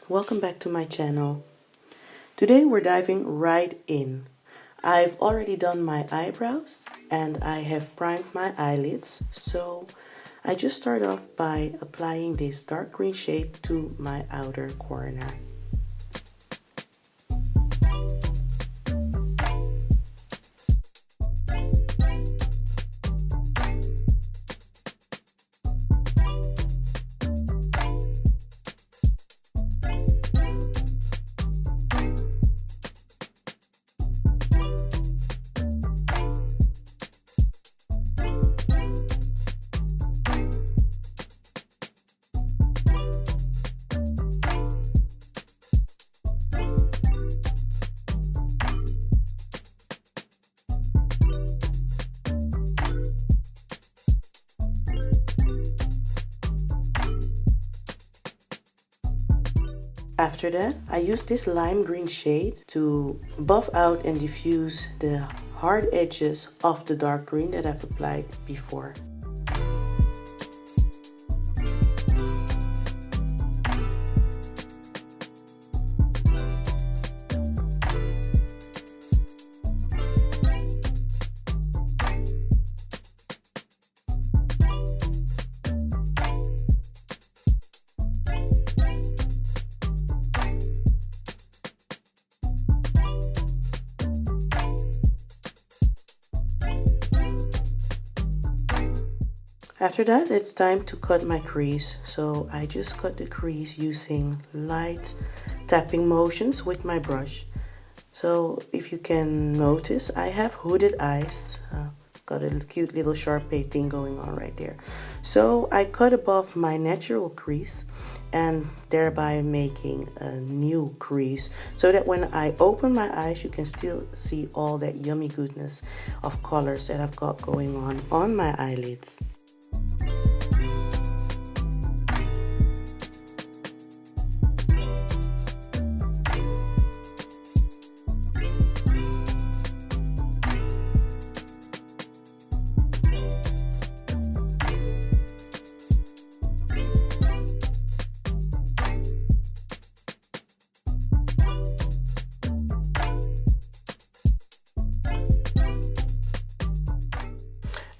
welcome back to my channel. Today we're diving right in. I've already done my eyebrows and I have primed my eyelids, so I just start off by applying this dark green shade to my outer corner. After that, I use this lime green shade to buff out and diffuse the hard edges of the dark green that I've applied before. After that, it's time to cut my crease. So I just cut the crease using light tapping motions with my brush. So if you can notice, I have hooded eyes. Got a cute little Sharpay thing going on right there. So I cut above my natural crease and thereby making a new crease so that when I open my eyes, you can still see all that yummy goodness of colors that I've got going on my eyelids.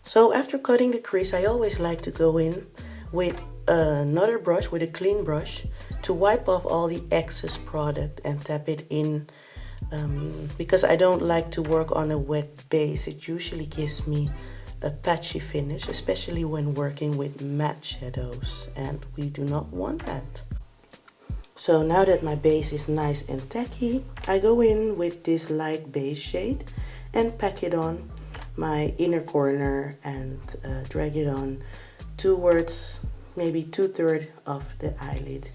So after cutting the crease, I always like to go in with another brush, with a clean brush, to wipe off all the excess product and tap it in because I don't like to work on a wet base. It usually gives me a patchy finish, especially when working with matte shadows, and we do not want that. So now that my base is nice and tacky, I go in with this light beige shade and pack it on my inner corner and drag it on towards maybe 2/3 of the eyelid.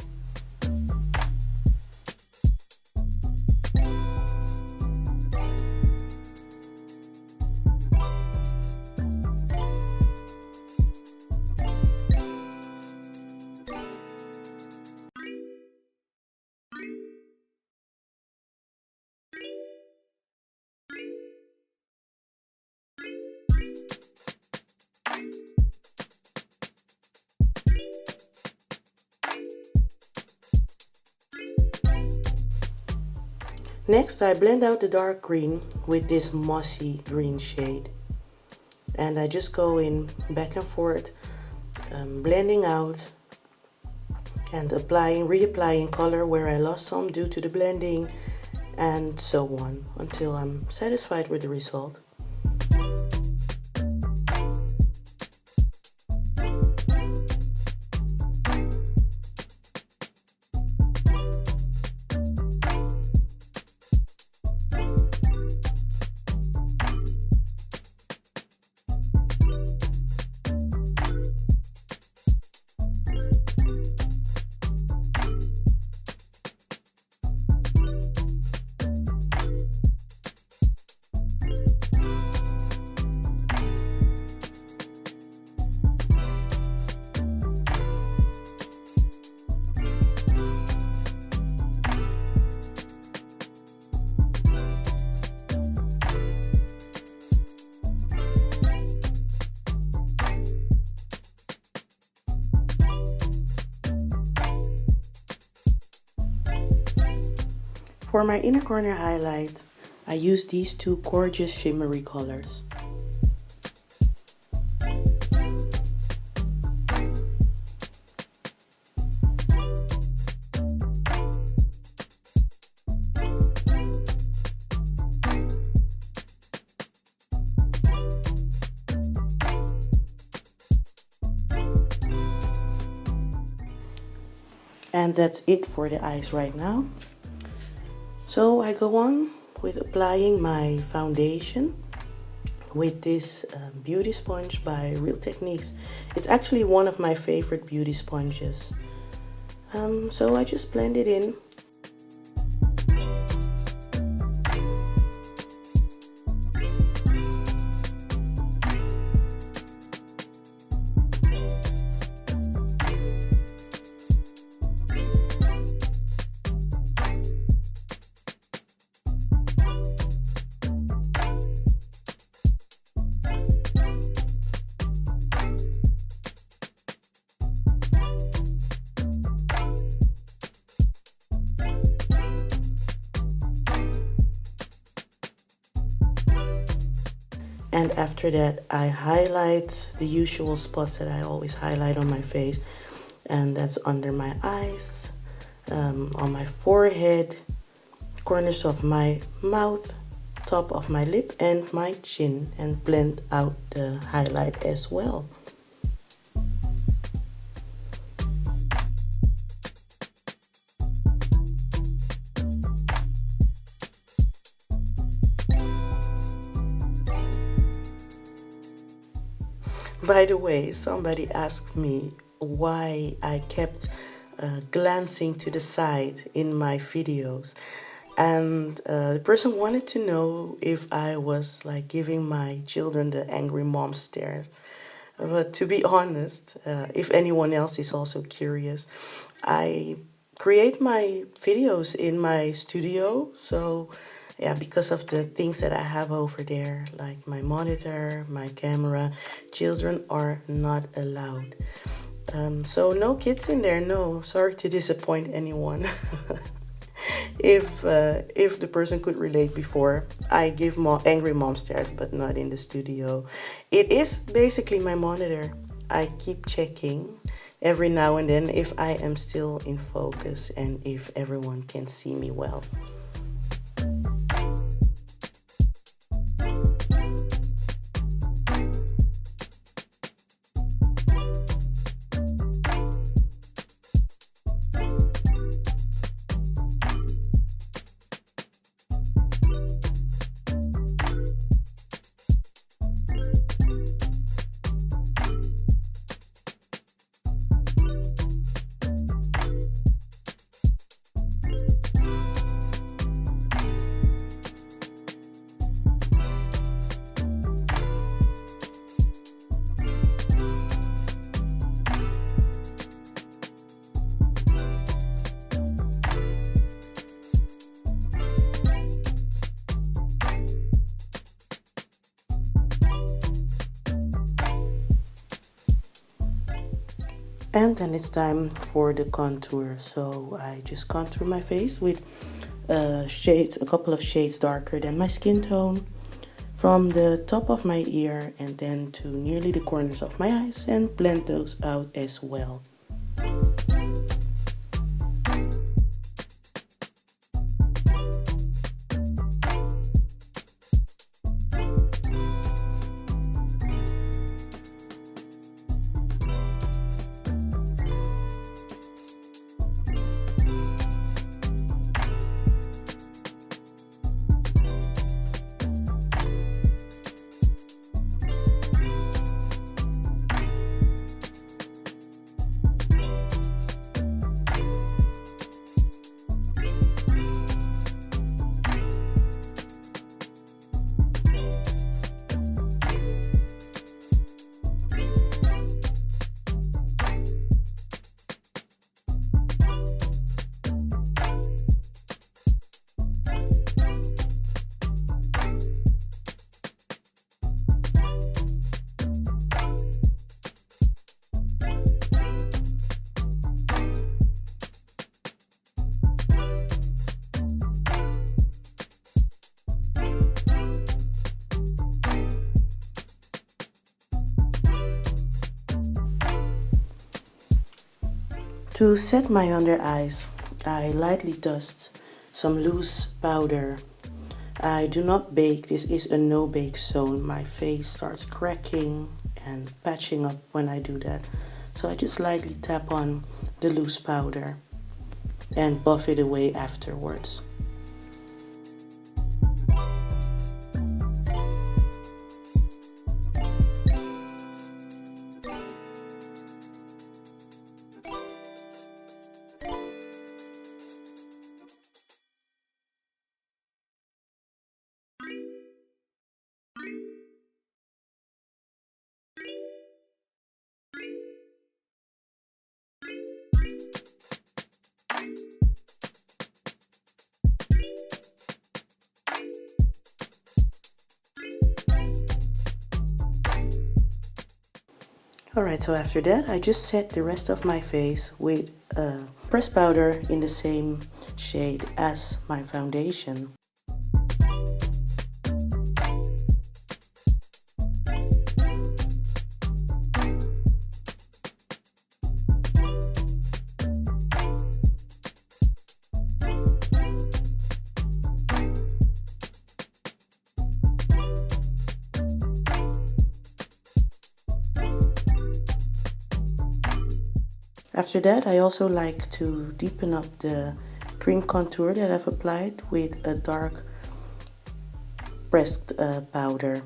Next, I blend out the dark green with this mossy green shade. And I just go in back and forth, blending out and reapplying color where I lost some due to the blending, and so on until I'm satisfied with the result. For my inner corner highlight, I use these two gorgeous shimmery colors. And that's it for the eyes right now. So I go on with applying my foundation with this beauty sponge by Real Techniques. It's actually one of my favorite beauty sponges. So I just blend it in. And after that, I highlight the usual spots that I always highlight on my face. And that's under my eyes, on my forehead, corners of my mouth, top of my lip, and my chin. And blend out the highlight as well. By the way, somebody asked me why I kept glancing to the side in my videos. And the person wanted to know if I was like giving my children the angry mom stare. But to be honest, if anyone else is also curious, I create my videos in my studio. So yeah, because of the things that I have over there, like my monitor, my camera, children are not allowed. So no kids in there, no. Sorry to disappoint anyone. If the person could relate before, I give angry mom stares, but not in the studio. It is basically my monitor. I keep checking every now and then if I am still in focus and if everyone can see me well. And then it's time for the contour. So I just contour my face with a couple of shades darker than my skin tone, from the top of my ear and then to nearly the corners of my eyes, and blend those out as well. To set my under eyes, I lightly dust some loose powder. I do not bake. This is a no-bake zone. My face starts cracking and patching up when I do that. So I just lightly tap on the loose powder and buff it away afterwards. Alright, so after that, I just set the rest of my face with pressed powder in the same shade as my foundation. After that, I also like to deepen up the cream contour that I've applied with a dark pressed powder.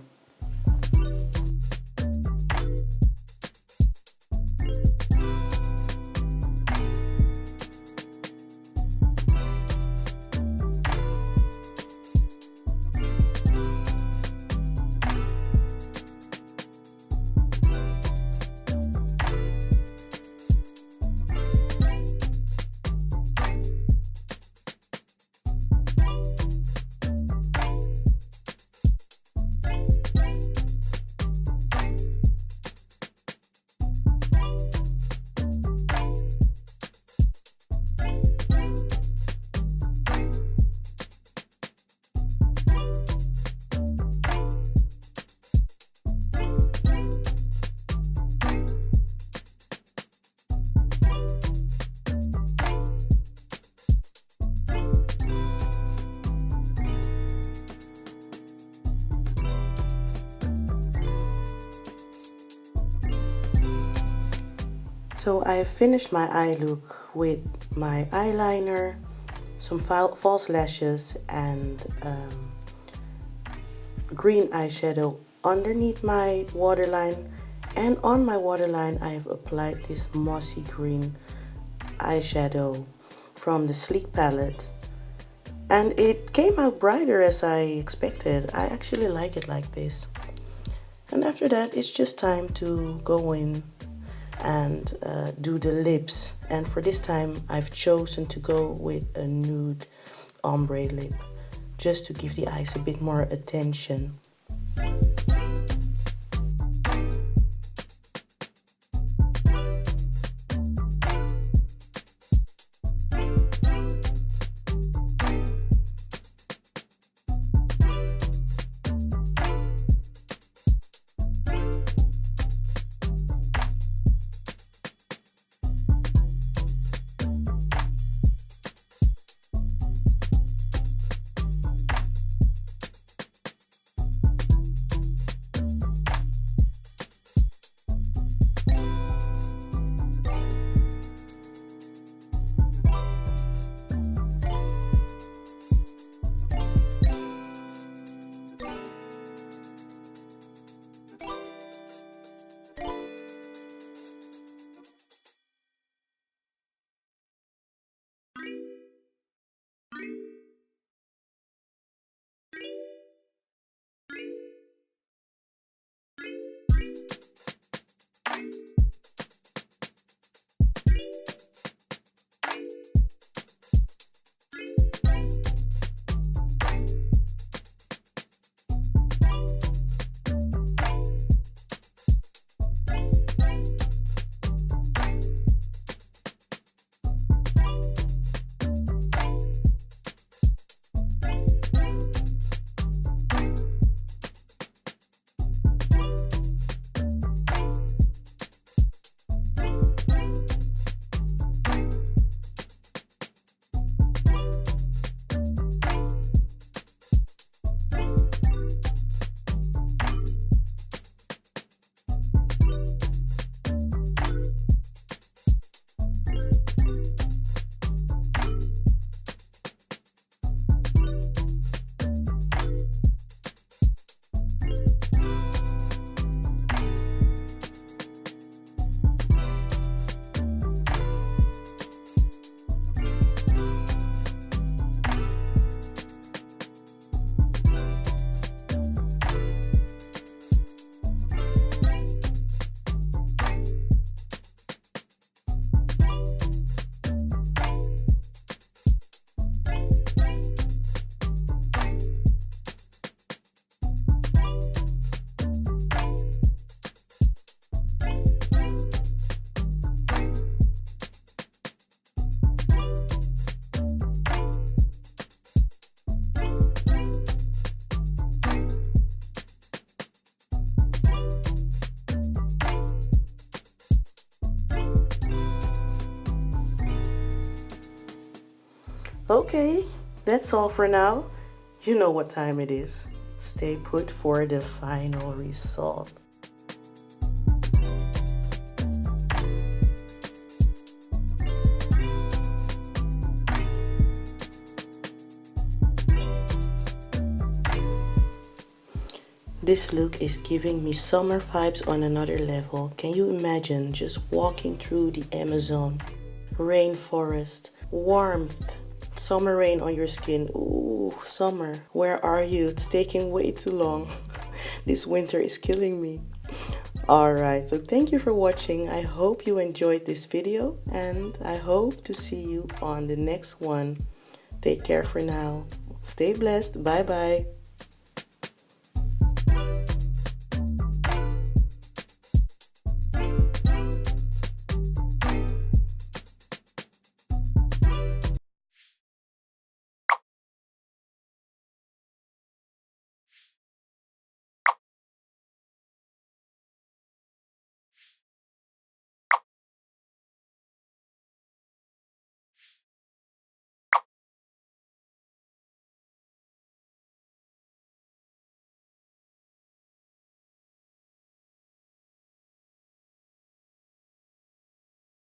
So I finished my eye look with my eyeliner, some false lashes, and green eyeshadow underneath my waterline. And on my waterline, I have applied this mossy green eyeshadow from the Sleek palette. And it came out brighter as I expected. I actually like it like this. And after that, it's just time to go in and do the lips. And for this time, I've chosen to go with a nude ombre lip, just to give the eyes a bit more attention. Okay, that's all for now. You know what time it is. Stay put for the final result. This look is giving me summer vibes on another level. Can you imagine just walking through the Amazon, rainforest, warmth, summer rain on your skin. Ooh, summer, where are you? It's taking way too long. This winter is killing me. Alright, so thank you for watching. I hope you enjoyed this video and I hope to see you on the next one. Take care for now. Stay blessed. Bye bye.